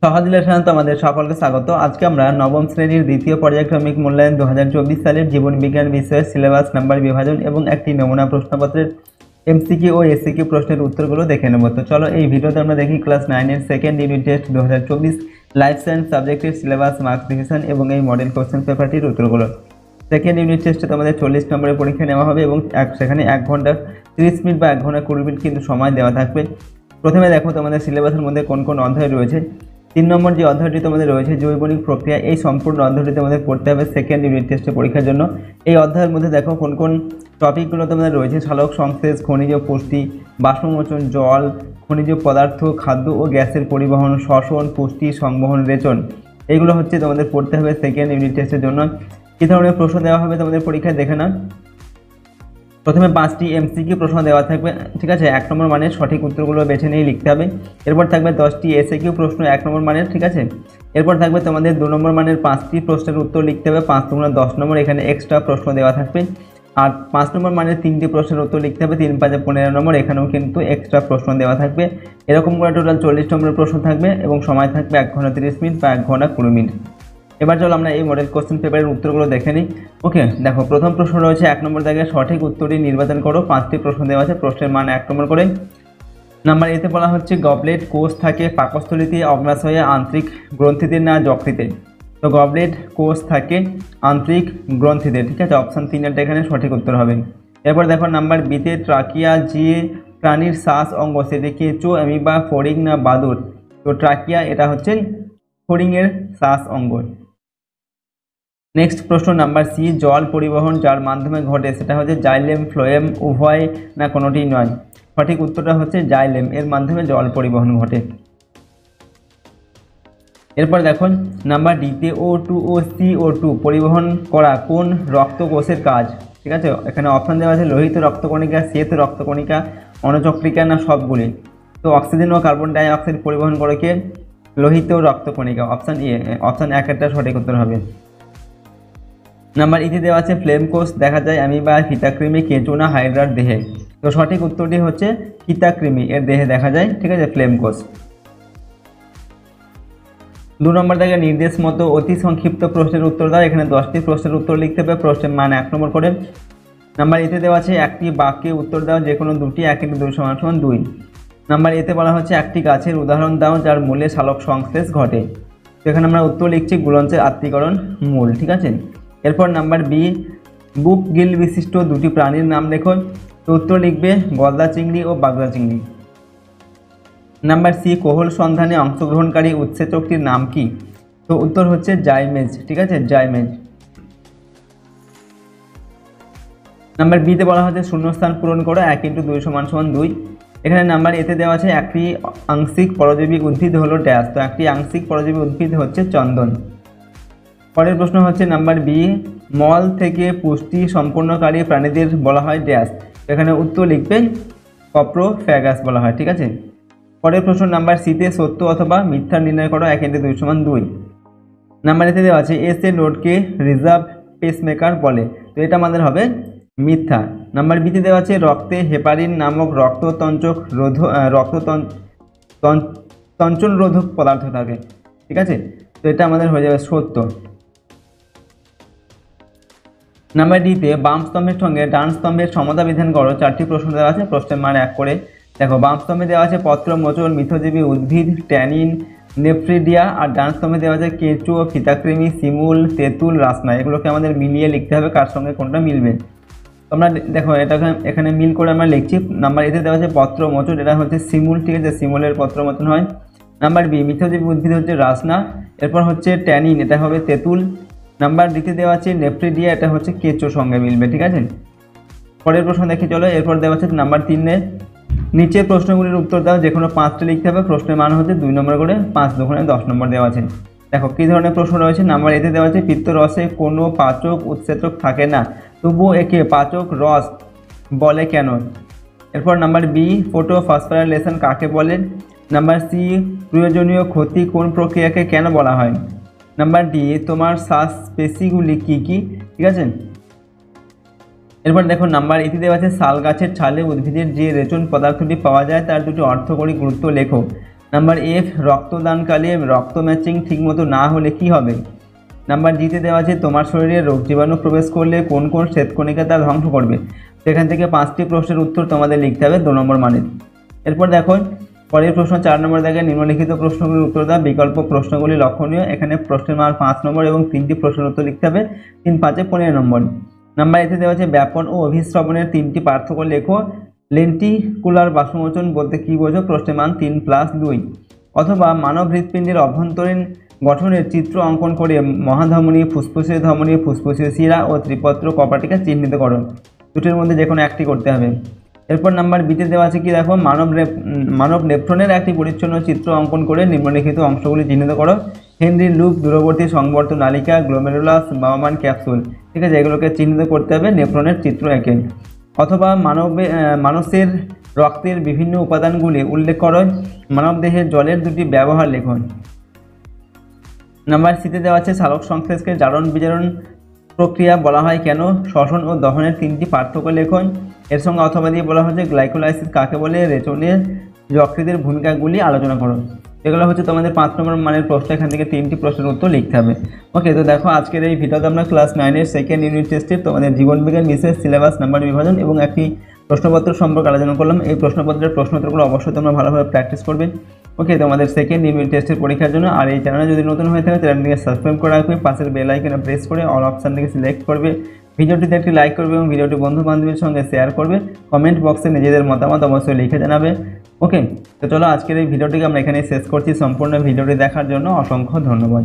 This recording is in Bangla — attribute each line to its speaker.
Speaker 1: সহজ লেসনে তোমাদের সকলকে স্বাগত। আজকে আমরা নবম শ্রেণীর দ্বিতীয় পর্যায়ক্রমিক মূল্যায়ন 2024 সালের জীবন বিজ্ঞান বিষয়ের সিলেবাস নাম্বার বিভাজন এবং একটি নমুনা প্রশ্নপত্রের এমসিকিউ ও এসিকিউ প্রশ্নের উত্তরগুলো দেখে নেব। তো চলো এই ভিডিওতে আমরা দেখি ক্লাস 9 এর second unit test 2024 life science সাবজেক্টের সিলেবাস, মার্কস ডিভিশন এবং এই মডেল কোশ্চেন পেপারটির উত্তরগুলো। সেকেন্ড ইউনিট টেস্টে তোমাদের 40 নম্বরের পরীক্ষা নেওয়া হবে এবং সেখানে 1 ঘন্টা 30 মিনিট বা 1 ঘন্টা 20 মিনিট কিন্তু সময় দেওয়া থাকবে। প্রথমে দেখো তোমাদের সিলেবাসের মধ্যে কোন কোন অধ্যায় রয়েছে। 3 নম্বর যে অধ্যায়টি তোমাদের রয়েছে জৈবনিক প্রক্রিয়া, এই সম্পূর্ণ অধ্যায়টি তোমাদের পড়তে হবে সেকেন্ড ইউনিট টেস্টে পরীক্ষার জন্য। এই অধ্যায়ের মধ্যে দেখো কোন কোন টপিকগুলো তোমাদের রয়েছে: সালোক সংশ্লেষ, খনিজ পুষ্টি, বাষ্পমোচন, জল, খনিজ পদার্থ, খাদ্য ও গ্যাসের পরিবহন, শ্বসন, পুষ্টি, সংবহন, রেচন। এইগুলো হচ্ছে তোমাদের পড়তে হবে সেকেন্ড ইউনিট টেস্টের জন্য। কী ধরনের প্রশ্ন দেওয়া হবে তোমাদের পরীক্ষায় দেখে না। প্রথমে 5টি এমসিকিউ প্রশ্ন দেওয়া থাকবে, ঠিক আছে। 1 নম্বর মানের সঠিক উত্তরগুলো বেছে নিয়ে লিখতে হবে। এরপর থাকবে 10টি এসএকিউ প্রশ্ন 1 নম্বর মানের, ঠিক আছে। এরপর থাকবে তোমাদের 2 নম্বর মানের 5টি প্রশ্নের উত্তর লিখতে হবে, 5 × 10 নম্বর, এখানে এক্সট্রা প্রশ্ন দেওয়া থাকবে। আর 5 নম্বর মানের 3টি প্রশ্নের উত্তর লিখতে হবে, 3 × 5 = 15 নম্বর, এখানেও কিন্তু এক্সট্রা প্রশ্ন দেওয়া থাকবে। এরকম করে টোটাল 40 নম্বরের প্রশ্ন থাকবে এবং সময় থাকবে 1 ঘন্টা 30 মিনিট বা 1 ঘন্টা 20 মিনিট। এবার চলো আমরা এই মডেল কোশ্চেন পেপারের উত্তরগুলো দেখে নিই। ওকে, দেখো প্রথম প্রশ্ন রয়েছে 1 নম্বর জায়গায় সঠিক উত্তরটি নির্বাচন করো। 5টি প্রশ্ন দেওয়া আছে, প্রশ্নের মান 1 নম্বর করে। নাম্বার এতে বলা হচ্ছে গবলেট কোষ থাকে পাকস্থলীতে, অগ্নাশয়ে, আন্তরিক গ্রন্থিতে না যকৃতে। তো গবলেট কোষ থাকে আন্তরিক গ্রন্থিতে, ঠিক আছে। অপশান 3 এখানে সঠিক উত্তর হবে। এরপর দেখো নাম্বার বিতে ট্রাকিয়া যে প্রাণীর শ্বাস অঙ্গ, সেটি কেঁচো, অ্যামিবা, ফড়িং না বাদুড়। তো ট্রাকিয়া এটা হচ্ছে ফড়িংয়ের শ্বাস অঙ্গ। নেক্সট প্রশ্ন নাম্বার সি, জল পরিবহন যার মাধ্যমে ঘটে সেটা হচ্ছে জাইলেম, ফ্লোয়েম, উভয় না কোনোটি নয়। সঠিক উত্তরটা হচ্ছে জাইলেম, এর মাধ্যমে জল পরিবহন ঘটে। এরপর দেখুন নাম্বার ডিতে O2 ও CO2 পরিবহন করা কোন রক্তকোষের কাজ, ঠিক আছে। এখানে অপশান দেওয়া আছে লোহিত রক্তকণিকা, শ্বেত রক্তকণিকা, অনুচক্রিকা না সবগুলি। তো অক্সিজেন ও কার্বন ডাই অক্সাইড পরিবহন করে কে? লোহিত রক্তকণিকা। অপশান এ, অপশান 1 সঠিক উত্তর হবে। নাম্বার ইতে দেওয়া আছে ফ্লেম কোষ দেখা যায় অ্যামিবা, ফিতাকৃমি, কেঁচো না হাইড্রার দেহে। তো সঠিক উত্তরটি হচ্ছে ফিতাকৃমি, এর দেহে দেখা যায়, ঠিক আছে, ফ্লেম কোষ। 2 নম্বর থেকে নির্দেশ মতো অতি সংক্ষিপ্ত প্রশ্নের উত্তর দাও। এখানে 10টি প্রশ্নের উত্তর লিখতে হবে, প্রশ্নের মান 1 নম্বর করে। নাম্বার এতে দেওয়া আছে একটি বাক্যে উত্তর দাও, যে কোনো দুটি, 1 × 2 = 2। নাম্বার এতে বলা হচ্ছে একটি গাছের উদাহরণ দাও যার মূলে সালোক সংশ্লেষ ঘটে। তো এখানে আমরা উত্তর লিখছি গুলঞ্চের আত্তীকরণ মূল, ঠিক আছে। এরপর নাম্বার বি, বুক গিল বিশিষ্ট 2টি প্রাণীর নাম লেখো। তো উত্তর লিখবে গলদা চিংড়ি ও বাগদা চিংড়ি। নাম্বার সি, কোহল সন্ধানে অংশগ্রহণকারী উৎসেচকটির নাম কি? তো উত্তর হচ্ছে জাইমেজ, ঠিক আছে, জাইমেজ। নাম্বার বিতে বলা হচ্ছে শূন্যস্থান পূরণ করো, 1 × 2 = 2। এখানে নাম্বার এতে দেওয়া আছে একটি আংশিক পরজীবী উদ্ভিদ হলো ড্যাশ। তো একটি আংশিক পরজীবী উদ্ভিদ হচ্ছে চন্দন। পরের প্রশ্ন হচ্ছে নাম্বার বি, মল থেকে পুষ্টি সম্পন্নকারী প্রাণীদের বলা হয় ড্যাশ। এখানে উত্তর লিখবেন কপ্রোফ্যাগাস বলা হয়, ঠিক আছে। পরের প্রশ্ন নাম্বার সিতে সত্য অথবা মিথ্যা নির্ণয় করো, 1 × 2 = 2। নাম্বার এতে দেওয়া আছে এস এ নোডকে রিজার্ভ পেসমেকার বলে। তো এটা আমাদের হবে মিথ্যা। নাম্বার বিতে দেওয়া আছে রক্তে হেপারিন নামক তঞ্চন রোধক পদার্থ থাকে, ঠিক আছে। তো এটা আমাদের হয়ে যাবে সত্য। নাম্বার ডিতে বাম স্তম্ভের সঙ্গে ডান স্তম্ভের সমতা বিধান করো। 4টি প্রশ্ন দেওয়া আছে, প্রশ্নের মান 1 করে। দেখো বাম স্তম্ভে দেওয়া আছে পত্র মোচন, মিথজীবী উদ্ভিদ, ট্যানিন, নেফ্রিডিয়া। আর ডান স্তম্ভে দেওয়া আছে কেঁচো, ফিতাকৃমি, শিমুল, তেঁতুল, রাসনা। এগুলোকে আমাদের মিলিয়ে লিখতে হবে কার সঙ্গে কোনটা মিলবে। তোমরা দেখো এটাকে এখানে মিল করে আমরা লিখছি। নাম্বার এতে দেওয়া আছে পত্র মোচন, এটা হচ্ছে শিমুল, ঠিক আছে, শিমুলের পত্র মোচন হয়। নাম্বার বি, মিথজীবী উদ্ভিদ হচ্ছে রাসনা। এরপর হচ্ছে ট্যানিন, এটা হবে তেঁতুল। নাম্বার ডিতে দেওয়া আছে নেফ্রিডিয়া, এটা হচ্ছে কেঁচোর সঙ্গে মিলবে, ঠিক আছে। পরের প্রশ্ন দেখি চলো। এরপর দেওয়া আছে নাম্বার 3 নিচের প্রশ্নগুলির উত্তর দাও, যে কোনো 5টি লিখতে হবে। প্রশ্নের মান হচ্ছে 2 নম্বর করে, 5 × 2 = 10 নম্বর দেওয়া আছে। দেখো কী ধরনের প্রশ্ন রয়েছে। নাম্বার এতে দেওয়া আছে পিত্তরসে কোনো পাচক উৎসেচক থাকে না, তবুও একে পাচক রস বলে কেন? এরপর নাম্বার বি, ফটোফসফোরাইলেশন কাকে বলে? নাম্বার সি, প্রয়োজনীয় ক্ষতি কোন প্রক্রিয়াকে কেন বলা হয়? নাম্বার ডি, তোমার শ্বাসপেশিগুলি কী কী, ঠিক আছে। এরপর দেখো নাম্বার এতে দেওয়া আছে শাল গাছের ছালে উদ্ভিদের যে রেচন পদার্থটি পাওয়া যায় তার 2টি অর্থকরী গুরুত্ব লেখো। নাম্বার এফ, রক্তদানকালে রক্ত ম্যাচিং ঠিকমতো না হলে কি হবে? নাম্বার জিতে দেওয়া আছে তোমার শরীরে রোগ জীবাণু প্রবেশ করলে কোন কোন শ্বেতকণিকা তা ধ্বংস করবে। সেখান থেকে 5টি প্রশ্নের উত্তর তোমাদের লিখতে হবে 2 নম্বর মানের। এরপর দেখো পরের প্রশ্ন 4 নম্বর দাগে নিম্নলিখিত প্রশ্নগুলির উত্তর দাও। বিকল্প প্রশ্নগুলি লক্ষণীয়। এখানে প্রশ্নের মান 5 নম্বর এবং 3টি প্রশ্নের উত্তর লিখতে হবে। 3 5 15 নম্বর। নাম্বার এতে দেওয়া আছে ব্যাপন ও অভিশ্রবণের 3টি পার্থক্য লেখো। লেন্টিকুলার বাষ্পমোচন বলতে কী বোঝো? প্রশ্নের মান 3+2। অথবা মানব হৃৎপিণ্ডের অভ্যন্তরীণ গঠনের চিত্র অঙ্কন করে মহাধমনী, ফুসফুসীয় ধমনী, ফুসফুসীয় শিরা ও ত্রিপত্র কপাটিকা চিহ্নিত করো। দুটির মধ্যে যে কোনো একটি করতে হবে। এরপর নাম্বার বিতে দেওয়া আছে কি দেখো, মানব নেফ্রনের একটি পরিচ্ছন্ন চিত্র অঙ্কন করে নিম্নলিখিত অংশগুলি চিহ্নিত করো। হেনরি লুপ, দূরবর্তী সংবর্ত নালিকা, গ্লোমেরুলাস, বাউমান ক্যাপসুল। ঠিক আছে, এগুলোকে চিহ্নিত করতে হবে নেফ্রনের চিত্র এঁকে। অথবা মানুষের রক্তের বিভিন্ন উপাদানগুলি উল্লেখ করো। মানবদেহের জলের 2টি ব্যবহার লেখন। নাম্বার সিতে দেওয়া আছে সালোক সংশ্লেষকে জারণ বিজারণ প্রক্রিয়া বলা হয় কেন? শ্বসন ও দহনের 3টি পার্থক্য লেখন। এর সঙ্গে অথবা দিয়ে বলা হচ্ছে গ্লাইকোলাইসিস কাকে বলে, রেচনের যকৃতের ভূমিকাগুলি আলোচনা করো। এগুলো হচ্ছে তোমাদের 5 নম্বর মানের প্রশ্ন। এখান থেকে 3টি প্রশ্নের উত্তর লিখতে হবে। ওকে, তো দেখো আজকের এই ভিডিওতে আমরা ক্লাস 9-এর সেকেন্ড ইউনিট টেস্টের তোমাদের জীবনবিজ্ঞান বিশেষ সিলেবাস নাম্বার বিভাজন এবং একটি প্রশ্নপত্র সম্পর্কে আলোচনা করলাম। এই প্রশ্নপত্রের প্রশ্ন উত্তরগুলো অবশ্যই তোমরা ভালোভাবে প্র্যাকটিস করবে। ওকে, তোমাদের সেকেন্ড ইউনিট টেস্টের পরীক্ষার জন্য। আর এই চ্যানেলে যদি নতুন হয়ে থাকে চ্যানেলটিকে সাবস্ক্রাইব করে রাখবে, পাশের বেল আইকনে প্রেস করে অল অপশানটিকে সিলেক্ট করবে, ভিডিওটিতে একটি লাইক করবে এবং ভিডিওটি বন্ধু বান্ধবীর সঙ্গে শেয়ার করবে। কমেন্ট বক্সে নিজেদের মতামত অবশ্যই লিখে জানাবে। ওকে, তো চলো আজকের এই ভিডিওটিকে আমরা এখানেই শেষ করছি। সম্পূর্ণ ভিডিওটি দেখার জন্য অসংখ্য ধন্যবাদ।